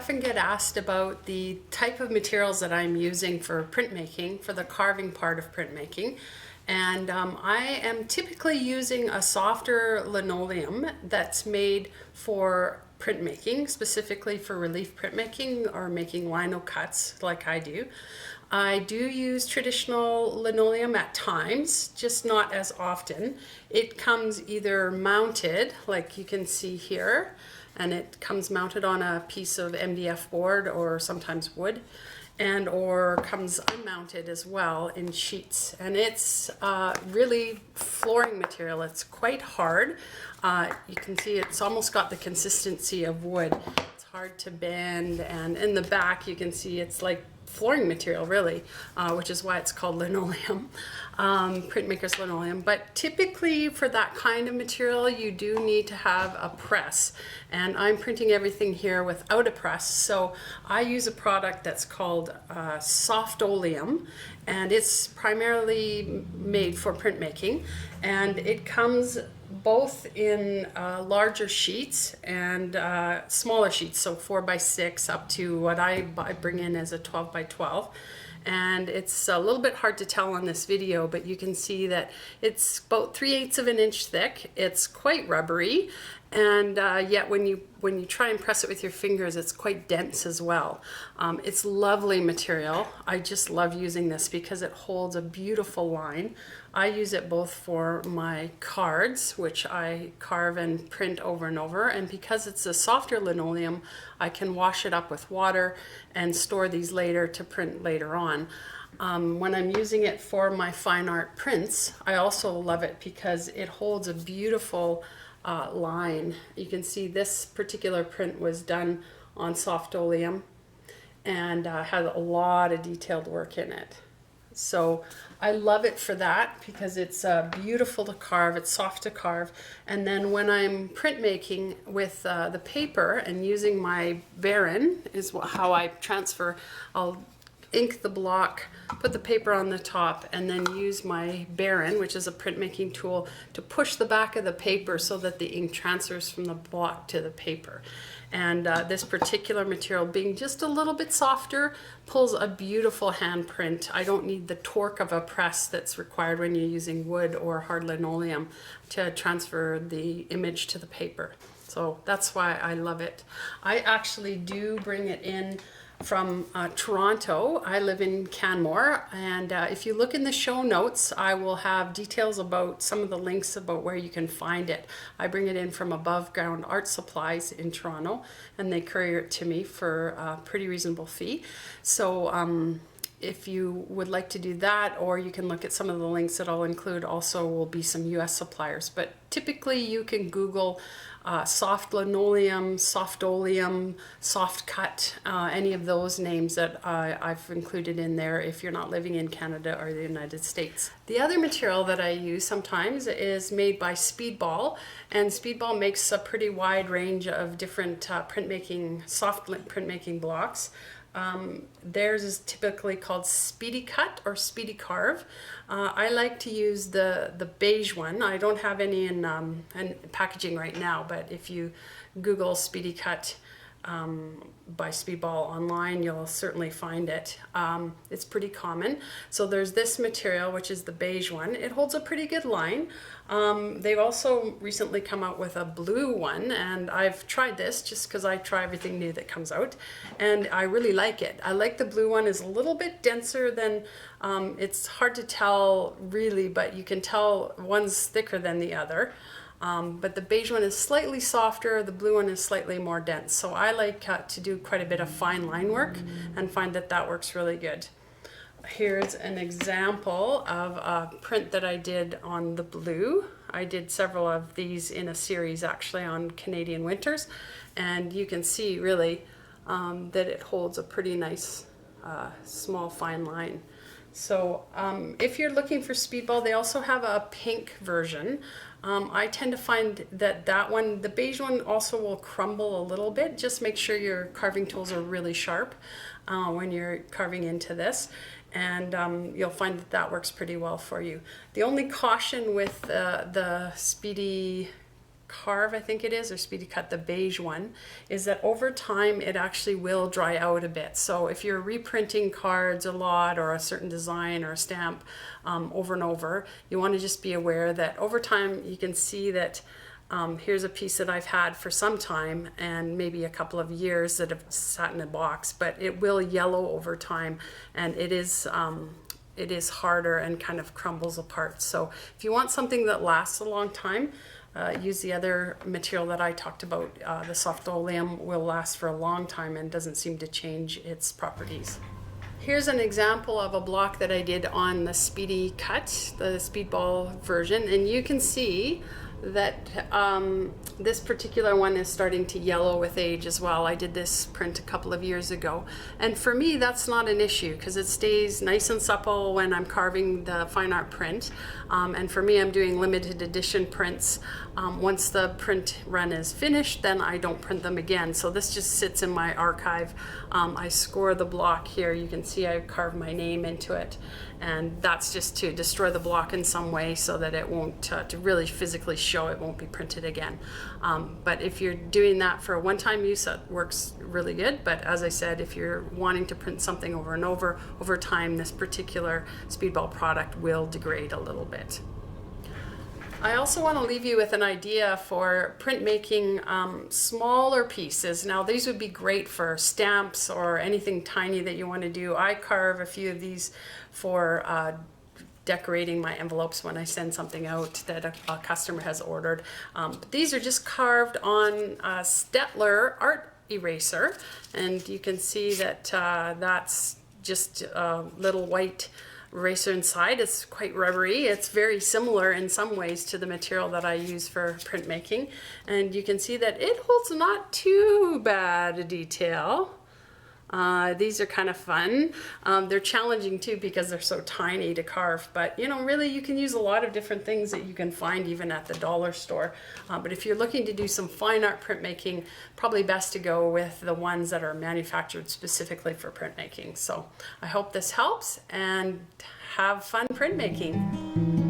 often get asked about the type of materials that I'm using for printmaking, for the carving part of printmaking. And I am typically using a softer linoleum that's made for printmaking, specifically for relief printmaking or making lino cuts like I do. I do use traditional linoleum at times, just not as often. It comes either mounted, like you can see here, and it comes mounted on a piece of MDF board or sometimes wood, and or comes unmounted as well in sheets. And it's really flooring material. It's quite hard. You can see it's almost got the consistency of wood. It's hard to bend, and in the back you can see it's like flooring material really, which is why it's called linoleum, printmaker's linoleum. But typically for that kind of material you do need to have a press, and I'm printing everything here without a press, so I use a product that's called SOFTOLEUM, and it's primarily made for printmaking, and it comes both in larger sheets and smaller sheets, so 4x6 up to what I bring in as a 12x12. And it's a little bit hard to tell on this video, but you can see that it's about 3/8 of an inch thick. It's quite rubbery, and yet when you try and press it with your fingers, it's quite dense as well. It's lovely material. I just love using this because it holds a beautiful line. I use it both for my cards, which I carve and print over and over, and because it's a softer linoleum, I can wash it up with water and store these later to print later on. When I'm using it for my fine art prints, I also love it because it holds a beautiful line. You can see this particular print was done on SOFTOLEUM and had a lot of detailed work in it. So I love it for that because it's beautiful to carve, it's soft to carve. And then when I'm printmaking with the paper and using my Baron is how I transfer, I'll ink the block, put the paper on the top, and then use my Baron, which is a printmaking tool, to push the back of the paper so that the ink transfers from the block to the paper. And this particular material, being just a little bit softer, pulls a beautiful handprint. I don't need the torque of a press that's required when you're using wood or hard linoleum to transfer the image to the paper. So that's why I love it. I actually do bring it in from Toronto. I live in Canmore, and if you look in the show notes, I will have details about some of the links about where you can find it. I bring it in from Above Ground Art Supplies in Toronto, and they courier it to me for a pretty reasonable fee. So if you would like to do that, or you can look at some of the links that I'll include, also will be some US suppliers. But typically you can Google soft linoleum, SOFTOLEUM, soft cut, any of those names that I've included in there if you're not living in Canada or the United States. The other material that I use sometimes is made by Speedball, and Speedball makes a pretty wide range of different printmaking, soft printmaking blocks. Theirs is typically called Speedy Cut or Speedy Carve. I like to use the beige one. I don't have any in packaging right now, but if you Google Speedy Cut by Speedball online, you'll certainly find it. It's pretty common. So there's this material, which is the beige one. It holds a pretty good line. They've also recently come out with a blue one, and I've tried this just because I try everything new that comes out, and I really like it. I like the blue one. Is a little bit denser than, it's hard to tell really, but you can tell one's thicker than the other. But the beige one is slightly softer, the blue one is slightly more dense. So I like to do quite a bit of fine line work and find that that works really good. Here's an example of a print that I did on the blue. I did several of these in a series actually on Canadian winters, and you can see really that it holds a pretty nice small fine line. So if you're looking for Speedball, they also have a pink version. I tend to find that that one, the beige one, also will crumble a little bit. Just make sure your carving tools are really sharp when you're carving into this, and you'll find that that works pretty well for you. The only caution with the Speedy Carve, I think it is, or Speedy Cut, the beige one, is that over time it actually will dry out a bit. So if you're reprinting cards a lot, or a certain design or a stamp over and over, you want to just be aware that over time you can see that here's a piece that I've had for some time, and maybe a couple of years that have sat in a box, but it will yellow over time, and it is harder and kind of crumbles apart. So if you want something that lasts a long time, use the other material that I talked about. The SOFTOLEUM will last for a long time and doesn't seem to change its properties. Here's an example of a block that I did on the Speedy Cut, the Speedball version, and you can see that this particular one is starting to yellow with age as well. I did this print a couple of years ago, and for me that's not an issue because it stays nice and supple when I'm carving the fine art print, and for me I'm doing limited edition prints. Once the print run is finished, then I don't print them again, so this just sits in my archive. I score the block here. You can see I carved my name into it, and that's just to destroy the block in some way so that it won't, to really physically show it won't be printed again. But if you're doing that for a one-time use, that works really good. But as I said, if you're wanting to print something over and over time, this particular Speedball product will degrade a little bit. I also want to leave you with an idea for printmaking smaller pieces. Now these would be great for stamps or anything tiny that you want to do. I carve a few of these for decorating my envelopes when I send something out that a customer has ordered. But these are just carved on a Staedtler art eraser, and you can see that that's just a little white eraser inside. It's quite rubbery. It's very similar in some ways to the material that I use for printmaking, and you can see that it holds not too bad a detail. These are kind of fun. They're challenging too because they're so tiny to carve, but you know, really you can use a lot of different things that you can find even at the dollar store. But if you're looking to do some fine art printmaking, probably best to go with the ones that are manufactured specifically for printmaking. So I hope this helps, and have fun printmaking.